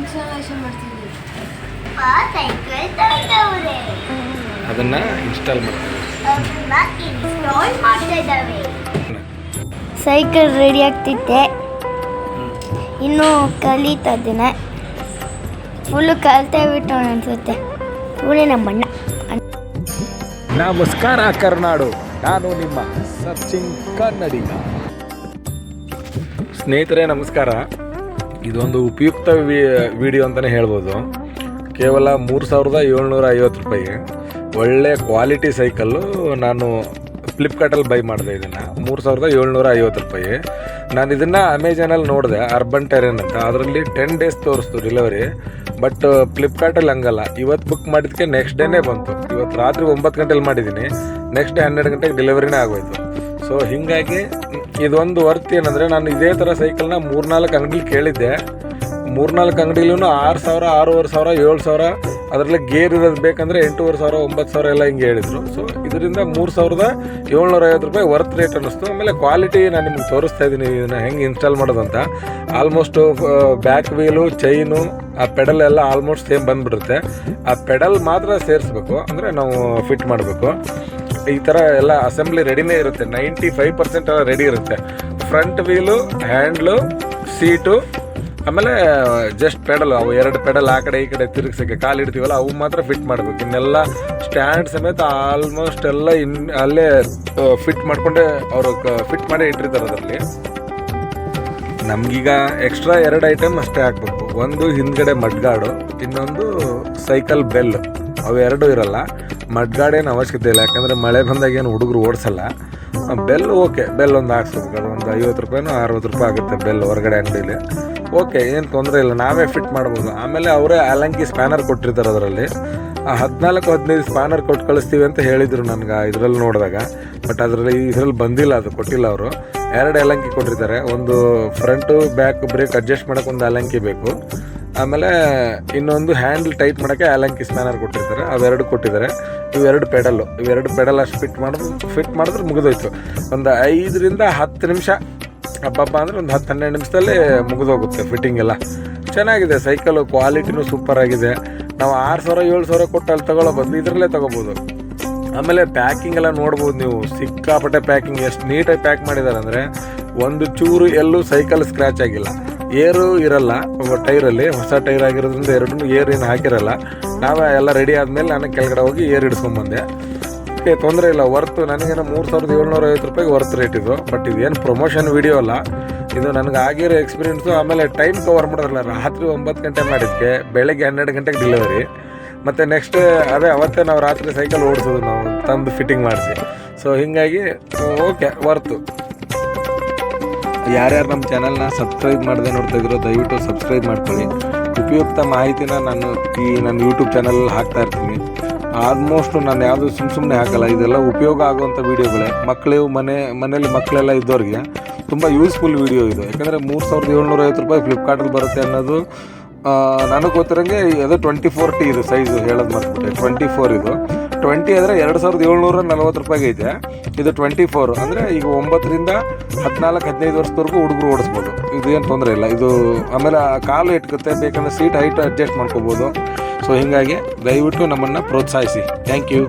Installation ಮಾಡ್ತಿದ್ದೀವಿ. Cycle ತಂದವ್ರೆ ಅದನ್ನು install ಮಾಡ್ತಾ ಇದ್ದಾವೆ. ಸೈಕಲ್ ರೆಡಿ ಆಗ್ತಿದ್ದೆ, ಇನ್ನೂ ಕಲಿತಾ ಇದ್ದೇನೆ. ಫುಲ್ಲು ಕಲಿತೇ ಬಿಟ್ಟು ಅನಿಸುತ್ತೆ. ಇವನೇ ನಮ್ಮಣ್ಣ. ನಮಸ್ಕಾರ ಕರ್ನಾಡು, ನಾನು ನಿಮ್ಮ ಸಚಿನ್ ಕನ್ನಡಿಗ. ಸ್ನೇಹಿತರೆ ನಮಸ್ಕಾರ. ಇದೊಂದು ಉಪಯುಕ್ತ ವಿಡಿಯೋ ಅಂತಲೇ ಹೇಳ್ಬೋದು. ಕೇವಲ 3750 ರೂಪಾಯಿಗೆ ಒಳ್ಳೆ ಕ್ವಾಲಿಟಿ ಸೈಕಲ್ಲು ನಾನು ಫ್ಲಿಪ್ಕಾರ್ಟಲ್ಲಿ ಬೈ ಮಾಡಿದೆ. ಇದನ್ನು 3750 ರೂಪಾಯಿ. ನಾನು ಇದನ್ನು ಅಮೆಜಾನಲ್ಲಿ ನೋಡಿದೆ, ಅರ್ಬನ್ ಟೆರೇನ್ ಅಂತ. ಅದರಲ್ಲಿ 10 ಡೇಸ್ ತೋರಿಸ್ತು ಡೆಲಿವರಿ. ಬಟ್ ಫ್ಲಿಪ್ಕಾರ್ಟಲ್ಲಿ ಹಂಗಲ್ಲ, ಇವತ್ತು ಬುಕ್ ಮಾಡಿದ್ದಕ್ಕೆ ನೆಕ್ಸ್ಟ್ ಡೇನೇ ಬಂತು. ಇವತ್ತು ರಾತ್ರಿ 9 ಗಂಟೆಲಿ ಮಾಡಿದ್ದೀನಿ, ನೆಕ್ಸ್ಟ್ ಡೇ 12 ಗಂಟೆಗೆ ಡೆಲಿವರಿನೇ ಆಗೋಯ್ತು. ಸೊ ಹೀಗಾಗಿ ಇದೊಂದು ವರ್ತ್ ಏನಂದರೆ, ನಾನು ಇದೇ ಥರ ಸೈಕಲ್ನ 3-4 ಅಂಗಡಿಲಿ ಕೇಳಿದ್ದೆ. 3-4 ಅಂಗಡಿಲೂ 6,000, 6,500, 7,000, ಅದರಲ್ಲಿ ಗೇರ್ ಇರೋದು ಬೇಕಂದರೆ 8,500, 9,000 ಎಲ್ಲ ಹಿಂಗೆ ಹೇಳಿದರು. ಸೊ ಇದರಿಂದ 3750 ರೂಪಾಯಿ ವರ್ತ್ ರೇಟ್ ಅನ್ನಿಸ್ತು. ಆಮೇಲೆ ಕ್ವಾಲಿಟಿ ನಾನು ನಿಮ್ಗೆ ತೋರಿಸ್ತಾ ಇದ್ದೀನಿ ಇದನ್ನು ಹೆಂಗೆ ಇನ್ಸ್ಟಾಲ್ ಮಾಡೋದಂತ. ಆಲ್ಮೋಸ್ಟು ಬ್ಯಾಕ್ ವೀಲು, ಚೈನು, ಆ ಪೆಡಲ್ ಎಲ್ಲ ಆಲ್ಮೋಸ್ಟ್ ಸೇಮ್ ಬಂದುಬಿಡುತ್ತೆ. ಆ ಪೆಡಲ್ ಮಾತ್ರ ಸೇರಿಸ್ಬೇಕು, ಅಂದರೆ ನಾವು ಫಿಟ್ ಮಾಡಬೇಕು. ಈ ಥರ ಎಲ್ಲ ಅಸೆಂಬ್ಲಿ ರೆಡಿನೇ ಇರುತ್ತೆ. 95% ಎಲ್ಲ ರೆಡಿ ಇರುತ್ತೆ. ಫ್ರಂಟ್ ವೀಲು, ಹ್ಯಾಂಡ್ಲು, ಸೀಟು, ಆಮೇಲೆ ಜಸ್ಟ್ ಪೆಡಲ್, ಅವು 2 ಪೆಡಲ್ ಆ ಕಡೆ ಈ ಕಡೆ ತಿರುಗಿಸೋಕ್ಕೆ ಕಾಲು ಇಡ್ತೀವಲ್ಲ, ಅವು ಮಾತ್ರ ಫಿಟ್ ಮಾಡಬೇಕು. ಇನ್ನೆಲ್ಲ ಸ್ಟ್ಯಾಂಡ್ ಸಮೇತ ಆಲ್ಮೋಸ್ಟ್ ಎಲ್ಲ ಅಲ್ಲೇ ಫಿಟ್ ಮಾಡಿಕೊಂಡೆ ಅವರು ಫಿಟ್ ಮಾಡೇ ಇಟ್ಟಿರ್ತಾರೆ ಅದರಲ್ಲಿ. ನಮಗೀಗ ಎಕ್ಸ್ಟ್ರಾ 2 ಐಟಮ್ ಅಷ್ಟೇ ಹಾಕಬೇಕು. ಒಂದು ಹಿಂದ್ಗಡೆ ಮಡ್ಗಾಡು, ಇನ್ನೊಂದು ಸೈಕಲ್ ಬೆಲ್. ಅವು 2 ಇರಲ್ಲ. ಮಡ್ಗಾಡೇನು ಅವಶ್ಯಕತೆ ಇಲ್ಲ, ಯಾಕಂದರೆ ಮಳೆ ಬಂದಾಗ ಏನು ಹುಡುಗರು ಓಡಿಸಲ್ಲ. ಬೆಲ್ ಓಕೆ, ಬೆಲ್ ಒಂದು ಹಾಕ್ಸ್ಬೇಕು. ಅದು ಒಂದು 50 ರೂಪಾಯಿನೋ 60 ರೂಪಾಯಿ ಆಗುತ್ತೆ ಬೆಲ್ ಹೊರಗಡೆ ಅಂಗಡಿಲಿ. ಓಕೆ, ಏನು ತೊಂದರೆ ಇಲ್ಲ, ನಾವೇ ಫಿಟ್ ಮಾಡ್ಬೋದು. ಆಮೇಲೆ ಅವರೇ ಅಲಂಕಿ ಸ್ಪ್ಯಾನರ್ ಕೊಟ್ಟಿರ್ತಾರೆ ಅದರಲ್ಲಿ. 14-15 ಸ್ಪ್ಯಾನರ್ ಕೊಟ್ಟು ಕಳಿಸ್ತೀವಿ ಅಂತ ಹೇಳಿದರು ನನಗೆ ಇದರಲ್ಲಿ ನೋಡಿದಾಗ. ಬಟ್ ಇದರಲ್ಲಿ ಬಂದಿಲ್ಲ, ಅದು ಕೊಟ್ಟಿಲ್ಲ ಅವರು. 2 ಅಲಂಕಿ ಕೊಟ್ಟಿರ್ತಾರೆ. ಒಂದು ಫ್ರಂಟು ಬ್ಯಾಕ್ ಬ್ರೇಕ್ ಅಡ್ಜಸ್ಟ್ ಮಾಡೋಕ್ಕೆ ಒಂದು ಅಲಂಕಿ ಬೇಕು. ಆಮೇಲೆ ಇನ್ನೊಂದು ಹ್ಯಾಂಡಲ್ ಟೈಟ್ ಮಾಡೋಕ್ಕೆ ಅಲಂಕಿ ಸ್ಪ್ಯಾನರ್ ಕೊಟ್ಟಿರ್ತಾರೆ, ಅವೆರಡು ಕೊಟ್ಟಿದ್ದಾರೆ. ಇವೆರಡು ಪೆಡಲ್ ಅಷ್ಟು ಫಿಟ್ ಮಾಡಿದ್ರೆ ಮುಗಿದೋಯ್ತು. ಒಂದು 5ರಿಂದ 10 ನಿಮಿಷ, ಹಬ್ಬ ಅಂದರೆ ಒಂದು 10-12 ನಿಮಿಷದಲ್ಲೇ ಮುಗಿದೋಗುತ್ತೆ ಫಿಟ್ಟಿಂಗ್ ಎಲ್ಲ. ಚೆನ್ನಾಗಿದೆ ಸೈಕಲು, ಕ್ವಾಲಿಟಿನೂ ಸೂಪರ್ ಆಗಿದೆ. ನಾವು 6,000-7,000 ಕೊಟ್ಟು ಅಲ್ಲಿ ತಗೊಳ್ಳೋ ಬದಲು ಇದರಲ್ಲೇ ತೊಗೋಬೋದು. ಆಮೇಲೆ ಪ್ಯಾಕಿಂಗ್ ಎಲ್ಲ ನೋಡ್ಬೋದು ನೀವು, ಸಿಕ್ಕಾಪಟ್ಟೆ ಪ್ಯಾಕಿಂಗ್. ಎಷ್ಟು ನೀಟಾಗಿ ಪ್ಯಾಕ್ ಮಾಡಿದ್ದಾರೆ ಅಂದರೆ ಒಂದು ಚೂರು ಎಲ್ಲೂ ಸೈಕಲ್ ಸ್ಕ್ರ್ಯಾಚ್ ಆಗಿಲ್ಲ. ಏರು ಇರಲ್ಲ ಟೈರಲ್ಲಿ, ಹೊಸ ಟೈರ್ ಆಗಿರೋದ್ರಿಂದ 2 ಏರ್ ಏನು ಹಾಕಿರಲ್ಲ. ನಾವೇ ಎಲ್ಲ ರೆಡಿ ಆದಮೇಲೆ ನಾನು ಕೆಳಗಡೆ ಹೋಗಿ ಏರ್ ಹಿಡಿಸ್ಕೊಂಬಂದೆ. ಓಕೆ, ತೊಂದರೆ ಇಲ್ಲ, ವರ್ತು. ನನಗೇನೋ 3750 ರೂಪಾಯಿಗೆ ವರ್ತ್ ರೇಟ್ ಇದು. ಬಟ್ ಇದೇನು ಪ್ರಮೋಷನ್ ವಿಡಿಯೋ ಅಲ್ಲ, ಇದು ನನಗೆ ಆಗಿರೋ ಎಕ್ಸ್ಪೀರಿಯೆನ್ಸು. ಆಮೇಲೆ ಟೈಮ್ ಕವರ್ ಮಾಡೋದಿಲ್ಲ. ರಾತ್ರಿ 9 ಗಂಟೆ ಮಾಡಿದ್ದಕ್ಕೆ ಬೆಳಗ್ಗೆ 12 ಗಂಟೆಗೆ ಡೆಲಿವರಿ. ಮತ್ತು ನೆಕ್ಸ್ಟ್ ಅವತ್ತೇ ನಾವು ರಾತ್ರಿ ಸೈಕಲ್ ಓಡಿಸೋದು, ನಾವು ತಂದು ಫಿಟ್ಟಿಂಗ್ ಮಾಡಿಸಿ. ಸೊ ಹೀಗಾಗಿ ಓಕೆ, ವರ್ತು. ಯಾರ್ಯಾರು ನಮ್ಮ ಚಾನಲ್ನ ಸಬ್ಸ್ಕ್ರೈಬ್ ಮಾಡದೆ ನೋಡ್ತಾ ಇದ್ರು, ದಯವಿಟ್ಟು ಸಬ್ಸ್ಕ್ರೈಬ್ ಮಾಡ್ಕೊಳ್ಳಿ. ಉಪಯುಕ್ತ ಮಾಹಿತಿನ ನಾನು ನನ್ನ ಯೂಟ್ಯೂಬ್ ಚಾನಲಲ್ಲಿ ಹಾಕ್ತಾ ಇರ್ತೀನಿ. ಆಲ್ಮೋಸ್ಟು ನಾನು ಯಾವುದು ಸುಮ್ಮನೆ ಹಾಕಲ್ಲ, ಇದೆಲ್ಲ ಉಪಯೋಗ ಆಗುವಂಥ ವೀಡಿಯೋಗಳೇ. ಮನೇಲಿ ಮಕ್ಕಳೆಲ್ಲ ಇದ್ದವ್ರಿಗೆ ತುಂಬ ಯೂಸ್ಫುಲ್ ವೀಡಿಯೋ ಇದು. ಯಾಕಂದರೆ 3750 ರೂಪಾಯಿ ಫ್ಲಿಪ್ಕಾರ್ಟಲ್ಲಿ ಬರುತ್ತೆ ಅನ್ನೋದು ನನಗೆ ಗೊತ್ತಿರೋಂಗೆ. ಅದು 24T ಇದು ಸೈಜು, ಹೇಳೋದು ಮರ್ತ್ಬಿಟ್ಟೆ. 24 ಇದು. 20 ಆದರೆ 2740 ರೂಪಾಯಿಗೆ ಐತೆ. ಇದು 24 ಅಂದರೆ ಈಗ 9ರಿಂದ 14-15 ವರ್ಷದವರೆಗೂ ಹುಡುಗರು ಓಡಿಸ್ಬೋದು. ಇದು ಏನು ತೊಂದರೆ ಇಲ್ಲ ಇದು. ಆಮೇಲೆ ಕಾಲು ಇಟ್ಕುತ್ತೆ, ಬೇಕಂದ್ರೆ ಸೀಟ್ ಹೈಟ್ ಅಡ್ಜಸ್ಟ್ ಮಾಡ್ಕೋಬೋದು. ಸೊ ಹೀಗಾಗಿ ದಯವಿಟ್ಟು ನಮ್ಮನ್ನು ಪ್ರೋತ್ಸಾಹಿಸಿ. Thank you.